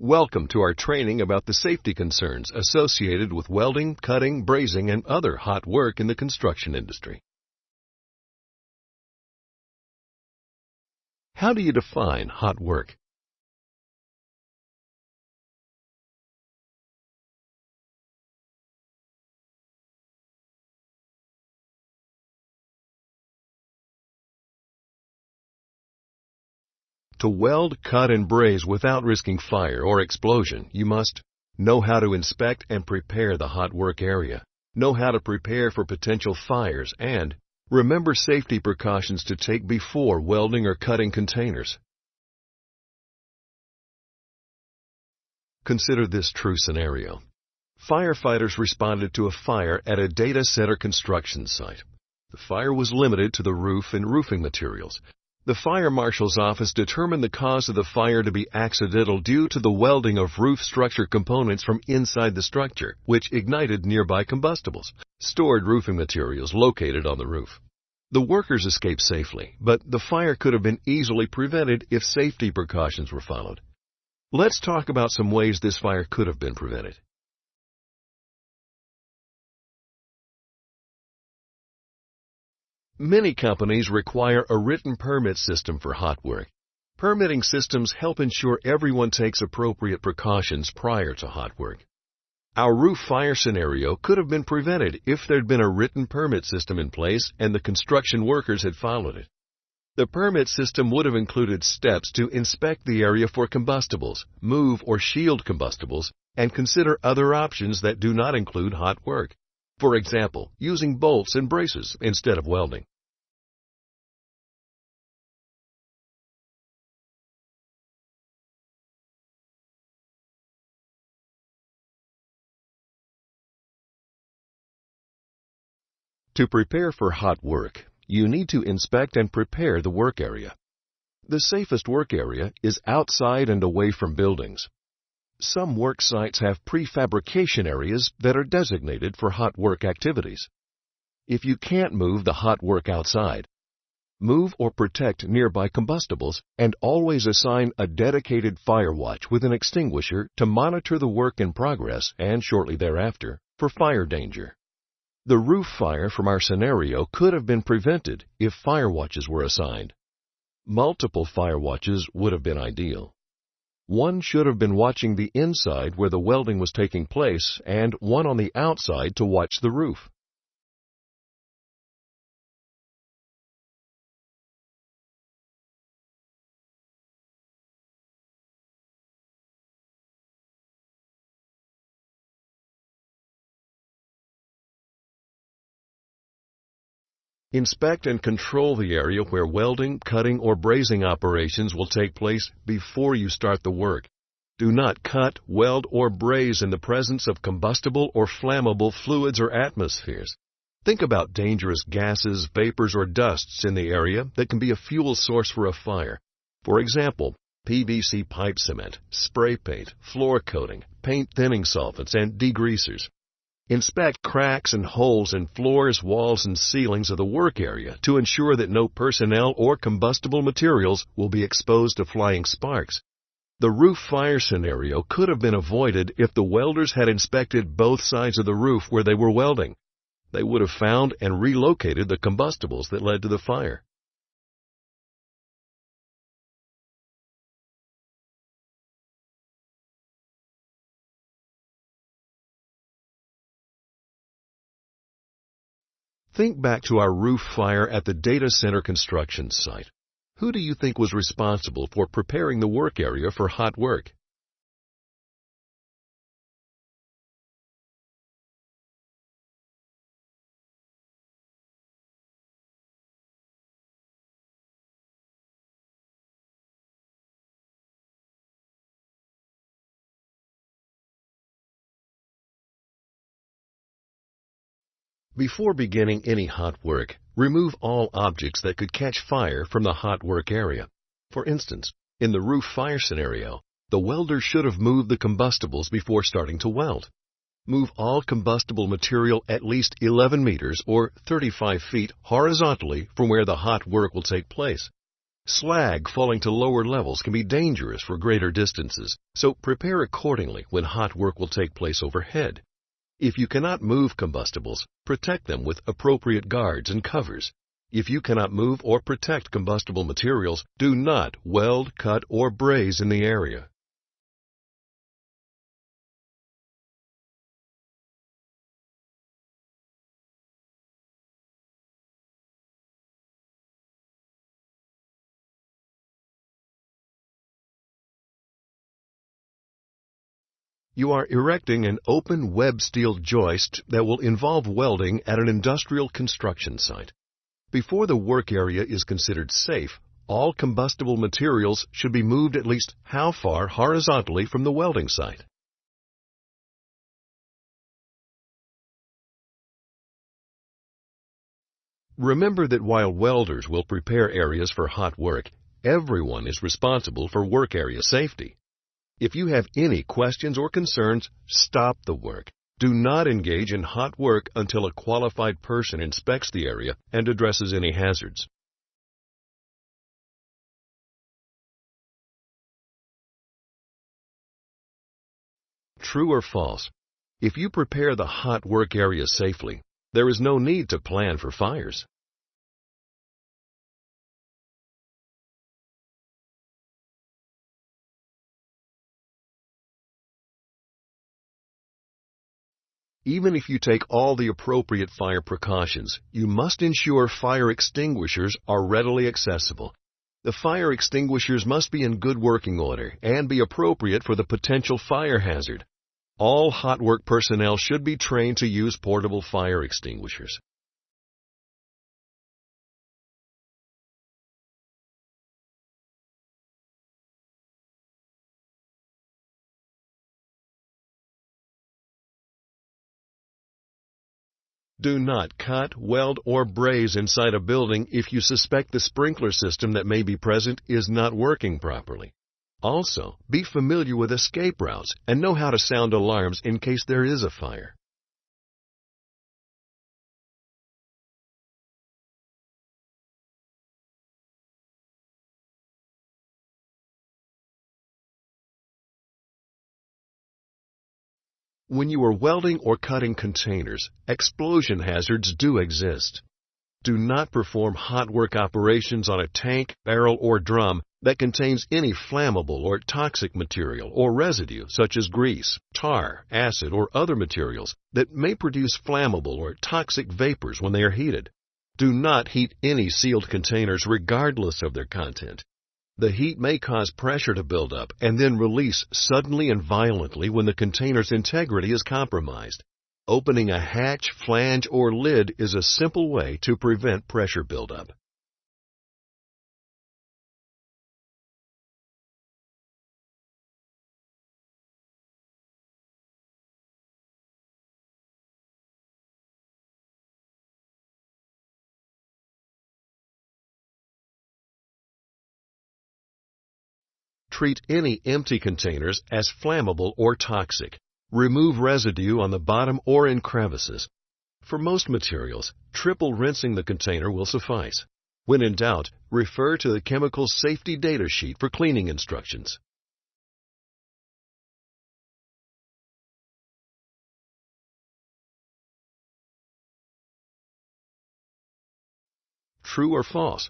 Welcome to our training about the safety concerns associated with welding, cutting, brazing, and other hot work in the construction industry. How do you define hot work? To weld, cut, and braze without risking fire or explosion, you must know how to inspect and prepare the hot work area, know how to prepare for potential fires, and remember safety precautions to take before welding or cutting containers. Consider this true scenario. Firefighters responded to a fire at a data center construction site. The fire was limited to the roof and roofing materials. The fire marshal's office determined the cause of the fire to be accidental due to the welding of roof structure components from inside the structure, which ignited nearby combustibles, stored roofing materials located on the roof. The workers escaped safely, but the fire could have been easily prevented if safety precautions were followed. Let's talk about some ways this fire could have been prevented. Many companies require a written permit system for hot work. Permitting systems help ensure everyone takes appropriate precautions prior to hot work. Our roof fire scenario could have been prevented if there'd been a written permit system in place and the construction workers had followed it. The permit system would have included steps to inspect the area for combustibles, move or shield combustibles, and consider other options that do not include hot work. For example, using bolts and braces instead of welding. To prepare for hot work, you need to inspect and prepare the work area. The safest work area is outside and away from buildings. Some work sites have prefabrication areas that are designated for hot work activities. If you can't move the hot work outside, move or protect nearby combustibles and always assign a dedicated fire watch with an extinguisher to monitor the work in progress and shortly thereafter for fire danger. The roof fire from our scenario could have been prevented if fire watches were assigned. Multiple fire watches would have been ideal. One should have been watching the inside where the welding was taking place and one on the outside to watch the roof. Inspect and control the area where welding, cutting, or brazing operations will take place before you start the work. Do not cut, weld, or braze in the presence of combustible or flammable fluids or atmospheres. Think about dangerous gases, vapors, or dusts in the area that can be a fuel source for a fire. For example, PVC pipe cement, spray paint, floor coating, paint thinning solvents, and degreasers. Inspect cracks and holes in floors, walls, and ceilings of the work area to ensure that no personnel or combustible materials will be exposed to flying sparks. The roof fire scenario could have been avoided if the welders had inspected both sides of the roof where they were welding. They would have found and relocated the combustibles that led to the fire. Think back to our roof fire at the data center construction site. Who do you think was responsible for preparing the work area for hot work? Before beginning any hot work, remove all objects that could catch fire from the hot work area. For instance, in the roof fire scenario, the welder should have moved the combustibles before starting to weld. Move all combustible material at least 11 meters or 35 feet horizontally from where the hot work will take place. Slag falling to lower levels can be dangerous for greater distances, so prepare accordingly when hot work will take place overhead. If you cannot move combustibles, protect them with appropriate guards and covers. If you cannot move or protect combustible materials, do not weld, cut, or braze in the area. You are erecting an open web steel joist that will involve welding at an industrial construction site. Before the work area is considered safe, all combustible materials should be moved at least how far horizontally from the welding site? Remember that while welders will prepare areas for hot work, everyone is responsible for work area safety. If you have any questions or concerns, stop the work. Do not engage in hot work until a qualified person inspects the area and addresses any hazards. True or false? If you prepare the hot work area safely, there is no need to plan for fires. Even if you take all the appropriate fire precautions, you must ensure fire extinguishers are readily accessible. The fire extinguishers must be in good working order and be appropriate for the potential fire hazard. All hot work personnel should be trained to use portable fire extinguishers. Do not cut, weld, or braze inside a building if you suspect the sprinkler system that may be present is not working properly. Also, be familiar with escape routes and know how to sound alarms in case there is a fire. When you are welding or cutting containers, explosion hazards do exist. Do not perform hot work operations on a tank, barrel, or drum that contains any flammable or toxic material or residue such as grease, tar, acid, or other materials that may produce flammable or toxic vapors when they are heated. Do not heat any sealed containers regardless of their content. The heat may cause pressure to build up and then release suddenly and violently when the container's integrity is compromised. Opening a hatch, flange, or lid is a simple way to prevent pressure buildup. Treat any empty containers as flammable or toxic. Remove residue on the bottom or in crevices. For most materials, triple rinsing the container will suffice. When in doubt, refer to the chemical safety data sheet for cleaning instructions. True or false?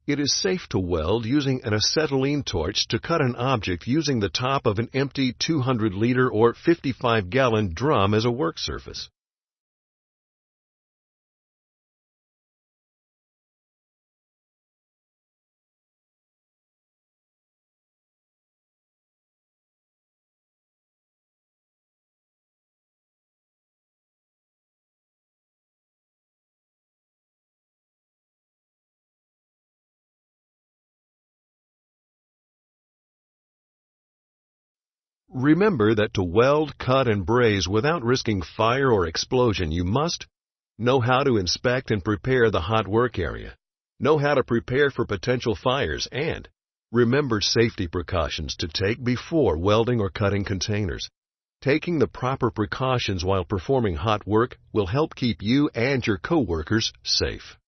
It is safe to weld using an acetylene torch to cut an object using the top of an empty 200-liter or 55-gallon drum as a work surface. Remember that to weld, cut, and braze without risking fire or explosion, you must know how to inspect and prepare the hot work area, know how to prepare for potential fires, and remember safety precautions to take before welding or cutting containers. Taking the proper precautions while performing hot work will help keep you and your coworkers safe.